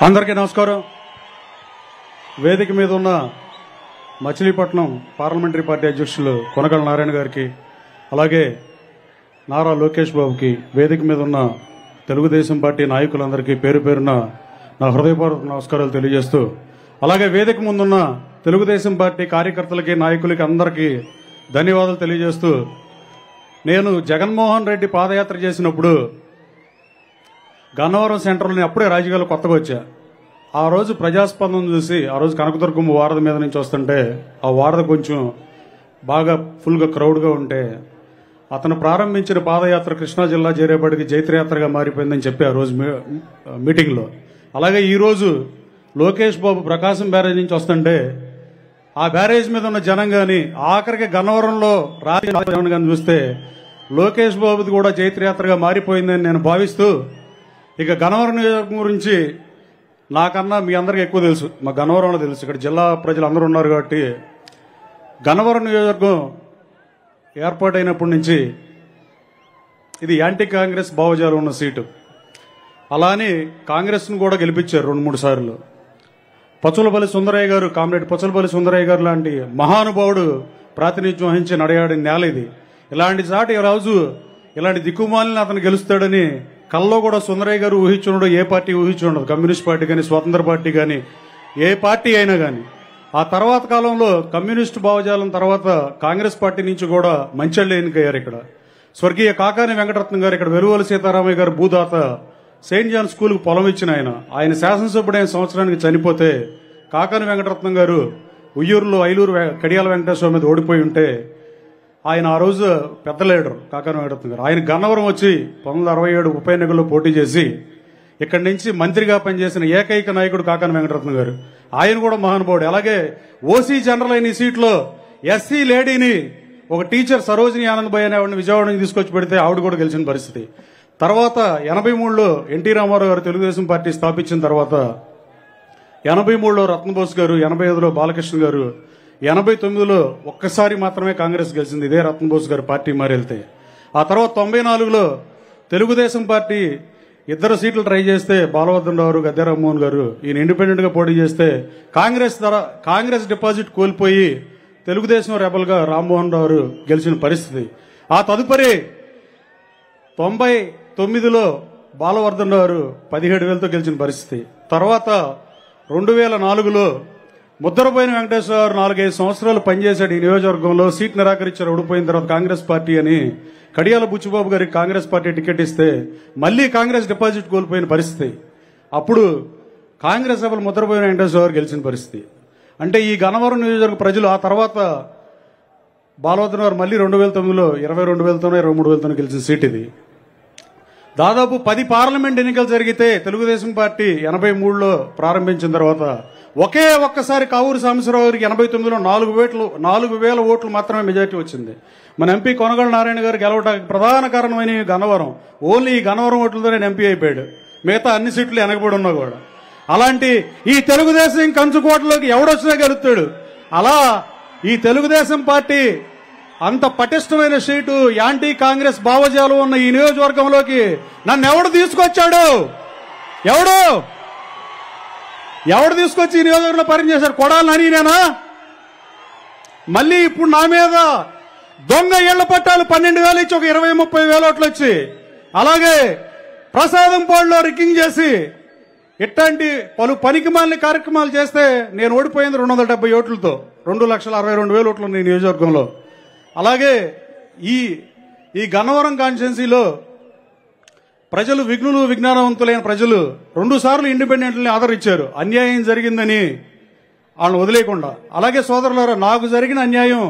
అందరికీ నమస్కారం. వేదిక మీద ఉన్న మచిలీపట్నం పార్లమెంటరీ పార్టీ అధ్యక్షులు కొనకళ్ళ నారాయణ గారికి, అలాగే నారా లోకేష్ బాబుకి, వేదిక మీద ఉన్న తెలుగుదేశం పార్టీ నాయకులందరికీ పేరు పేరున నా హృదయపూర్వక నమస్కారాలు తెలియజేస్తూ, అలాగే వేదిక ముందున్న తెలుగుదేశం పార్టీ కార్యకర్తలకి, నాయకులకి అందరికీ ధన్యవాదాలు తెలియజేస్తూ, నేను జగన్మోహన్ రెడ్డి పాదయాత్ర చేసినప్పుడు గన్నవరం సెంటర్లోని అప్పుడే రాజకీయాలు కొత్తగా వచ్చా. ఆ రోజు ప్రజాస్పందన చూసి, ఆ రోజు కనకదుర్గమ్మ వారధి మీద నుంచి వస్తుంటే ఆ వారధి కొంచెం బాగా ఫుల్గా క్రౌడ్గా ఉంటే అతను ప్రారంభించిన పాదయాత్ర కృష్ణా జిల్లా చేరేపటికి జైత్రయాత్రగా మారిపోయిందని చెప్పి ఆ రోజు మీటింగ్లో. అలాగే ఈరోజు లోకేష్ బాబు ప్రకాశం బ్యారేజ్ నుంచి వస్తుంటే ఆ బ్యారేజ్ మీద ఉన్న జనం కానీ, ఆఖరికి గన్నవరంలో రాజకీయ కానీ చూస్తే లోకేష్ బాబుది కూడా జైత్రయాత్రగా మారిపోయిందని నేను భావిస్తూ, ఇక గన్నవరం నియోజకవర్గం గురించి నాకన్నా మీ అందరికీ ఎక్కువ తెలుసు. మా గన్నవరంలో తెలుసు, ఇక్కడ జిల్లా ప్రజలు అందరూ ఉన్నారు కాబట్టి. గన్నవరం నియోజకవర్గం ఏర్పాటైనప్పటి నుంచి ఇది యాంటీ కాంగ్రెస్ భావజాలం ఉన్న సీటు. అలానే కాంగ్రెస్ను కూడా గెలిపించారు 2-3 సార్లు. పచ్చులపల్లి సుందరయ్య గారు, కామ్రేడ్ పచ్చులపల్లి సుందరయ్య గారు లాంటి మహానుభావుడు ప్రాతినిధ్యం వహించి నడయాడిన నేల ఇది. ఇలాంటి చాటి రోజు ఇలాంటి దిక్కుమాలిని అతను గెలుస్తాడని కల్లో కూడా సుందరయ్య గారు ఊహించుండడు, ఏ పార్టీ ఊహించుండదు. కమ్యూనిస్ట్ పార్టీ కానీ, స్వతంత్ర పార్టీ కానీ, ఏ పార్టీ అయినా కానీ. ఆ తర్వాత కాలంలో కమ్యూనిస్టు భావజాలం తర్వాత కాంగ్రెస్ పార్టీ నుంచి కూడా మంచెళ్ళు ఎన్నికయ్యారు. ఇక్కడ స్వర్గీయ కాకాని వెంకటరత్నం గారు, ఇక్కడ వెలువల సీతారామయ్య గారు భూదాత, సెయింట్ జాన్ స్కూల్కి పొలం ఇచ్చిన ఆయన శాసనసభ్యుడైన సంవత్సరానికి చనిపోతే కాకాని వెంకటరత్నం గారు ఉయ్యూరులో ఐలూరు కడియాల వెంకటేశ్వర మీద ఓడిపోయి ఉంటే ఆయన ఆ రోజు పెద్ద లీడర్ కాకాని వెంకటరత్నం గారు. ఆయన గన్నవరం వచ్చి 1967 ఉప ఎన్నికల్లో పోటీ చేసి ఇక్కడి నుంచి మంత్రిగా పనిచేసిన ఏకైక నాయకుడు కాకాని వెంకటరత్నం గారు. ఆయన కూడా మహానుభావుడు. అలాగే ఓసీ జనరల్ అయిన ఈ సీట్లో ఎస్సీ లేడీని, ఒక టీచర్ సరోజిని ఆనందబాయ్ అనే ఆవిడని విజయవాడ నుంచి తీసుకొచ్చి పెడితే ఆవిడ కూడా గెలిచిన పరిస్థితి. తర్వాత 83లో ఎన్టీ రామారావు గారు తెలుగుదేశం పార్టీ స్థాపించిన తర్వాత 83లో రత్నబోస్ గారు, 85లో బాలకృష్ణ గారు, 89లో ఒక్కసారి మాత్రమే కాంగ్రెస్ గెలిచింది, ఇదే రత్నబోస్ గారు పార్టీ మారి వెళ్తే. ఆ తర్వాత 94లో తెలుగుదేశం పార్టీ 2 సీట్లు ట్రై చేస్తే బాలవర్ధన్ రావు, గద్దె రామ్మోహన్ గారు ఈయన ఇండిపెండెంట్ గా పోటీ చేస్తే కాంగ్రెస్ డిపాజిట్ కోల్పోయి తెలుగుదేశం రెబల్ గా రామ్మోహన్ రావు గెలిచిన పరిస్థితి. ఆ తదుపరి 99లో బాలవర్ధన్ రావు 17,000తో గెలిచిన పరిస్థితి. తర్వాత 2004లో ముద్దరపోయిన వెంకటేశ్వర 4-5 సంవత్సరాలు పనిచేశాడు ఈ నియోజకవర్గంలో. సీట్ నిరాకరించారు, ఓడిపోయిన తర్వాత కాంగ్రెస్ పార్టీ అని కడియాల బుచ్చిబాబు గారికి కాంగ్రెస్ పార్టీ టికెట్ ఇస్తే మళ్లీ కాంగ్రెస్ డిపాజిట్ కోల్పోయిన పరిస్థితి. అప్పుడు కాంగ్రెస్ సభలు ముద్దరపోయిన వెంకటేశ్వర గెలిచిన పరిస్థితి. అంటే ఈ గన్నవరం నియోజకవర్గ ప్రజలు ఆ తర్వాత బాలవర్ధన్ గారు మళ్లీ 2009లో 22,000తోనో 23,000తోనో గెలిచిన సీట్ ఇది. దాదాపు 10 పార్లమెంట్ ఎన్నికలు జరిగితే తెలుగుదేశం పార్టీ 83లో ప్రారంభించిన తర్వాత ఒక్కసారి కావూరు సాంబశివరావు గారికి 89లో 4,000 ఓట్లు మాత్రమే మెజార్టీ వచ్చింది. మన ఎంపీ కొనగళ్ళ నారాయణ గారు గెలవడానికి ప్రధాన కారణమైన గన్నవరం, ఓన్లీ ఈ గన్నవరం ఓట్లతోనే ఎంపీ అయిపోయాడు. మిగతా అన్ని సీట్లు వెనకబడి ఉన్నా కూడా. అలాంటి ఈ తెలుగుదేశం కంచుకోటలోకి ఎవడొచ్చినా గెలుస్తాడు. అలా ఈ తెలుగుదేశం పార్టీ అంత పటిష్టమైన సీటు, యాంటీ కాంగ్రెస్ భావజాలం ఉన్న ఈ నియోజకవర్గంలోకి నన్ను ఎవడు తీసుకొచ్చాడు? ఎవడు తీసుకొచ్చి ఈ నియోజకవర్గంలో పనిచేశారు? కొడాలి నానినేనా? మళ్ళీ ఇప్పుడు నా మీద దొంగ ఇళ్ల పట్టాలు 12,000 ఇచ్చి ఒక 20-30 ఓట్లు వచ్చి, అలాగే ప్రసాదం పాడులో రిగ్గింగ్ చేసి ఇట్లాంటి పలు పనికిమాలిన కార్యక్రమాలు చేస్తే నేను ఓడిపోయింది 270 ఓట్లతో. 2,62,000 ఓట్లు ఉన్నాయి నియోజకవర్గంలో. అలాగే ఈ గన్నవరం కాన్స్టిట్యున్సీలో ప్రజలు విఘ్నులు, విజ్ఞానవంతులైన ప్రజలు 2 సార్లు ఇండిపెండెంట్ని ఆదరించారు, అన్యాయం జరిగిందని వాళ్ళని వదిలేయకుండా. అలాగే సోదరులారా, నాకు జరిగిన అన్యాయం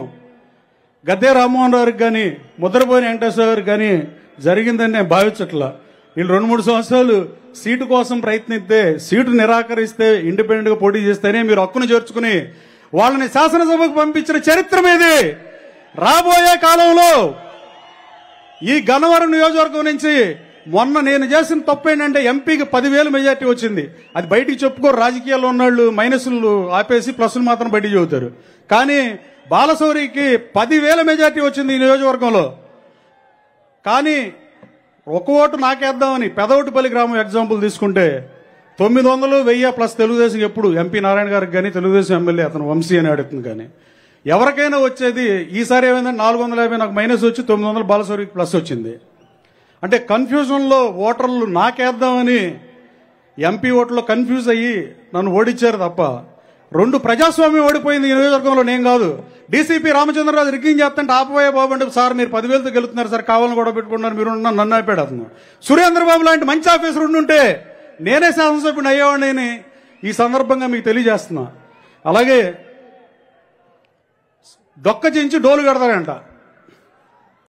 గద్దె రామ్మోహన్ రావుకి కానీ, ముద్రపోయిన వెంకటేశ్వర గారికి కానీ జరిగిందని నేను భావించట్లా. వీళ్ళు 2-3 సంవత్సరాలు సీటు కోసం ప్రయత్నిస్తే, సీటు నిరాకరిస్తే, ఇండిపెండెంట్ గా పోటీ చేస్తేనే మీరు హక్కును చేర్చుకుని వాళ్ళని శాసనసభకు పంపించిన చరిత్ర మీది. రాబోయే కాలంలో ఈ గన్నవరం నియోజకవర్గం నుంచి మొన్న నేను చేసిన తప్పు ఏంటంటే ఎంపీకి 10,000 మెజార్టీ వచ్చింది. అది బయటికి చెప్పుకోరు, రాజకీయాల్లో ఉన్నాళ్ళు మైనస్లు ఆపేసి ప్లస్లు మాత్రం బయటికి చెబుతారు. కానీ బాలశౌరికి 10,000 మెజార్టీ వచ్చింది ఈ నియోజకవర్గంలో. కానీ ఒక ఓటు నాకేద్దామని పెదవటిపల్లి గ్రామం ఎగ్జాంపుల్ తీసుకుంటే 900, 1000 ప్లస్ తెలుగుదేశం ఎప్పుడు ఎంపీ నారాయణ గారికి కానీ తెలుగుదేశం ఎమ్మెల్యే అతను వంశీ అని అడుగుతుంది. కానీ ఎవరికైనా వచ్చేది ఈసారి ఏమైందంటే 450 నాకు మైనస్ వచ్చి 900 బాలశౌరికి ప్లస్ వచ్చింది. అంటే కన్ఫ్యూజన్లో ఓటర్లు నాకేద్దామని ఎంపీ ఓట్లో కన్ఫ్యూజ్ అయ్యి నన్ను ఓడించారు తప్ప 2 ప్రజాస్వామ్యం ఓడిపోయింది ఈ నియోజకవర్గంలో నేను కాదు. డీసీపీ రామచంద్రరాజు రిగ్గింగ్ చేస్తుంటే ఆపబోయే బాబు అంటే సార్ మీరు 10,000తో గెలుతున్నారు సార్, కావాలని కూడా పెట్టుకున్నారు మీరు, నన్ను అయిపోయాడు అతను. సురేంద్రబాబు లాంటి మంచి ఆఫీసర్ ఉండుంటే నేనే శాసనసభ్యుని అయ్యేవాడిని ఈ సందర్భంగా మీకు తెలియజేస్తున్నా. అలాగే డొక్క చించి డోలు కడతారంట.